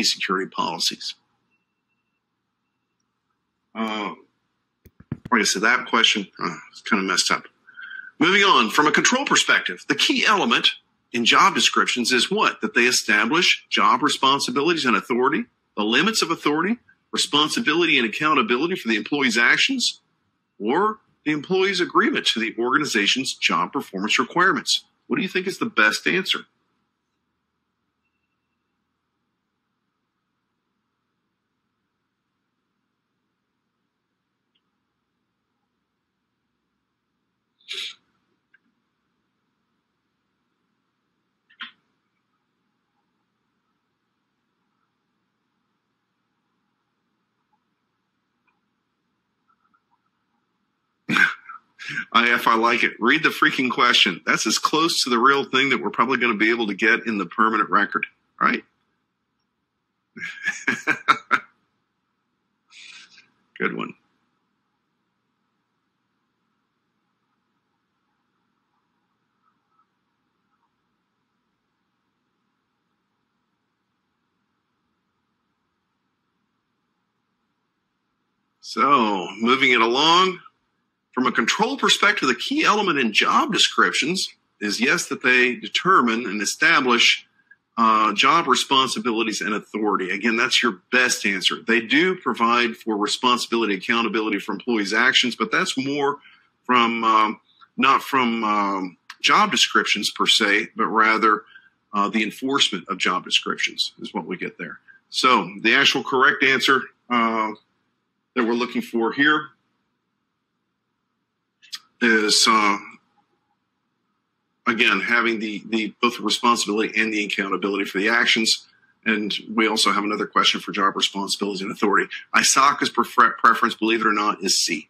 security policies. Like I said, that question is kind of messed up. Moving on, from a control perspective, the key element in job descriptions is what? That they establish job responsibilities and authority, the limits of authority, responsibility and accountability for the employee's actions, or the employee's agreement to the organization's job performance requirements. What do you think is the best answer? I like it. Read the freaking question. That's as close to the real thing that we're probably going to be able to get in the permanent record, right? Good one. So, moving it along. From a control perspective, the key element in job descriptions is, yes, that they determine and establish job responsibilities and authority. Again, that's your best answer. They do provide for responsibility, accountability for employees' actions, but that's more from not from job descriptions per se, but rather the enforcement of job descriptions is what we get there. So the actual correct answer that we're looking for here is, again, having both the responsibility and the accountability for the actions. And we also have another question for job responsibilities and authority. ISACA's preference, believe it or not, is C.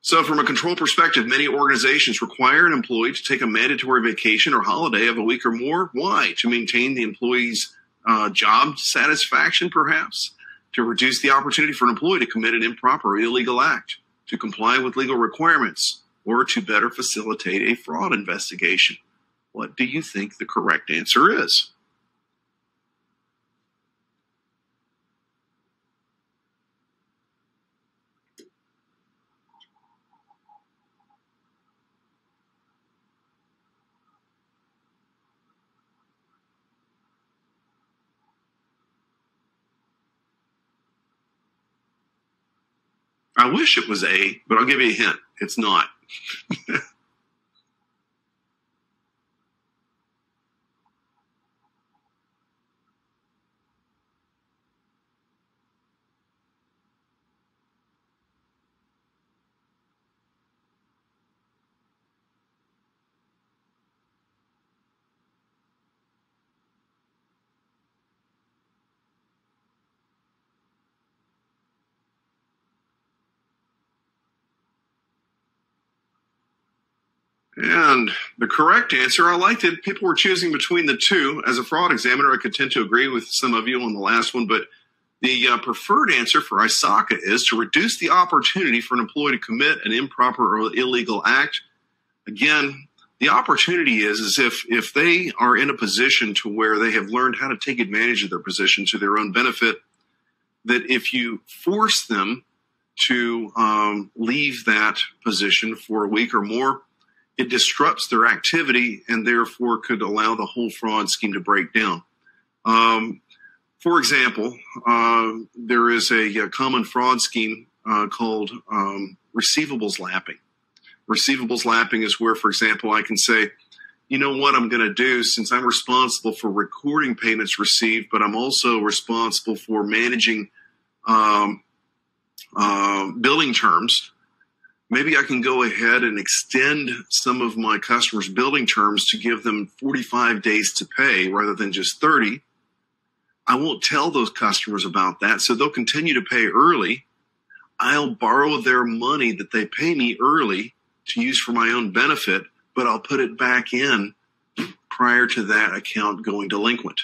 So from a control perspective, many organizations require an employee to take a mandatory vacation or holiday of a week or more. Why? To maintain the employee's job satisfaction, perhaps, to reduce the opportunity for an employee to commit an improper or illegal act, to comply with legal requirements, or to better facilitate a fraud investigation. What do you think the correct answer is? I wish it was A, but I'll give you a hint. It's not. And the correct answer, I liked it. People were choosing between the two. As a fraud examiner, I could tend to agree with some of you on the last one, but the preferred answer for ISACA is to reduce the opportunity for an employee to commit an improper or illegal act. Again, the opportunity is if they are in a position to where they have learned how to take advantage of their position to their own benefit, that if you force them to leave that position for a week or more, it disrupts their activity and therefore could allow the whole fraud scheme to break down. For example, there is a common fraud scheme called receivables lapping. Receivables lapping is where, for example, I can say, you know what I'm going to do, since I'm responsible for recording payments received, but I'm also responsible for managing billing terms. Maybe I can go ahead and extend some of my customers' billing terms to give them 45 days to pay rather than just 30. I won't tell those customers about that, so they'll continue to pay early. I'll borrow their money that they pay me early to use for my own benefit, but I'll put it back in prior to that account going delinquent.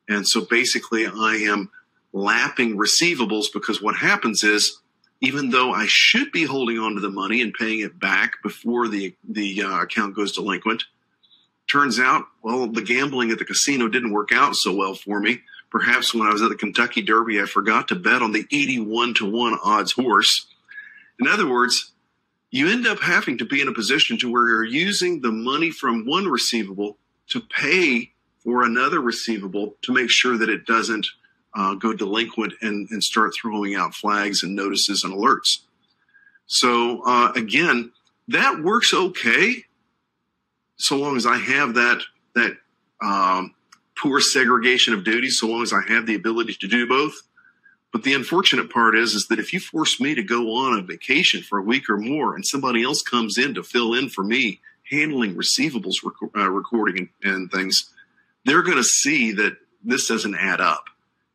And so basically I am lapping receivables, because what happens is, even though I should be holding on to the money and paying it back before the account goes delinquent, Turns out, well, the gambling at the casino didn't work out so well for me. Perhaps when I was at the Kentucky Derby, I forgot to bet on the 81-1 odds horse. In other words, you end up having to be in a position to where you're using the money from one receivable to pay for another receivable to make sure that it doesn't go delinquent and start throwing out flags and notices and alerts. So again, that works okay, so long as I have that poor segregation of duties, so long as I have the ability to do both. But the unfortunate part is that if you force me to go on a vacation for a week or more and somebody else comes in to fill in for me, handling receivables recording and things, they're going to see that this doesn't add up.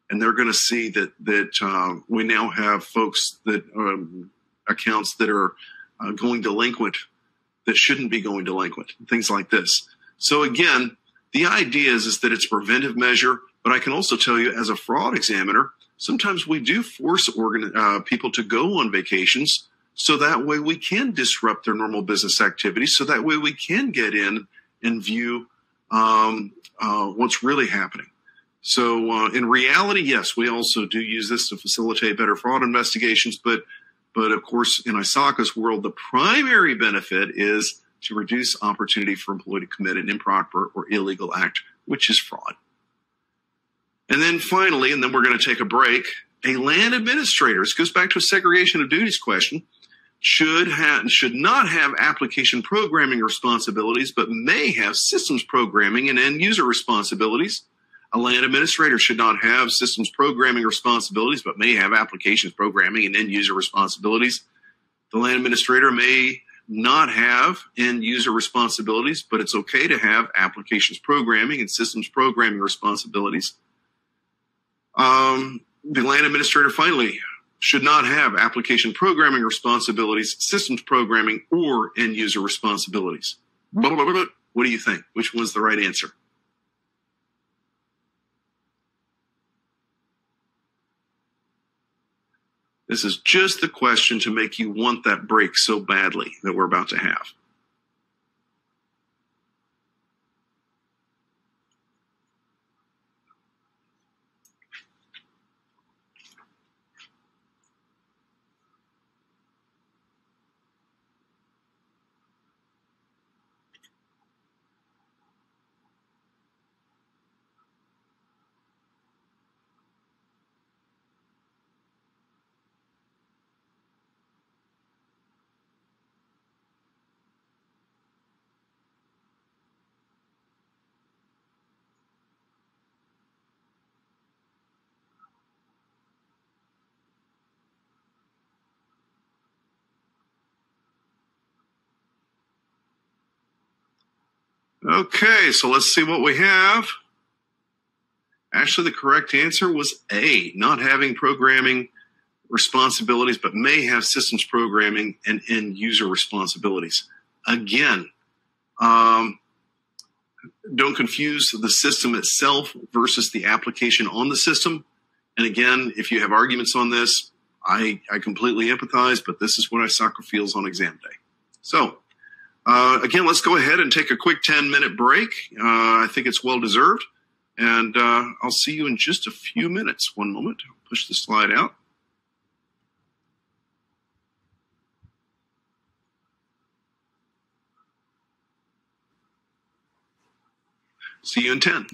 And they're going to see that we now have folks that accounts that are going delinquent that shouldn't be going delinquent, things like this. So again, the idea is that it's a preventive measure, but I can also tell you as a fraud examiner, sometimes we do force people to go on vacations so that way we can disrupt their normal business activities, so that way we can get in and view what's really happening. So in reality, yes, we also do use this to facilitate better fraud investigations, but of course, in ISACA's world, the primary benefit is to reduce opportunity for employee to commit an improper or illegal act, which is fraud. And then finally, and then we're going to take a break, a land administrator, this goes back to a segregation of duties question, should not have application programming responsibilities, but may have systems programming and end user responsibilities. A land administrator should not have systems programming responsibilities, but may have applications programming and end user responsibilities. The land administrator may not have end user responsibilities, but it's okay to have applications programming and systems programming responsibilities. The land administrator, finally, should not have application programming responsibilities, systems programming, or end user responsibilities. What do you think? Which one's the right answer? This is just the question to make you want that break so badly that we're about to have. Okay, so let's see what we have. Actually, the correct answer was A, not having programming responsibilities, but may have systems programming and end user responsibilities. Again, don't confuse the system itself versus the application on the system. And again, if you have arguments on this, I completely empathize, but this is what ISACA feels on exam day. So again, let's go ahead and take a quick 10-minute break. I think it's well-deserved. And I'll see you in just a few minutes. One moment. I'll push the slide out. See you in 10.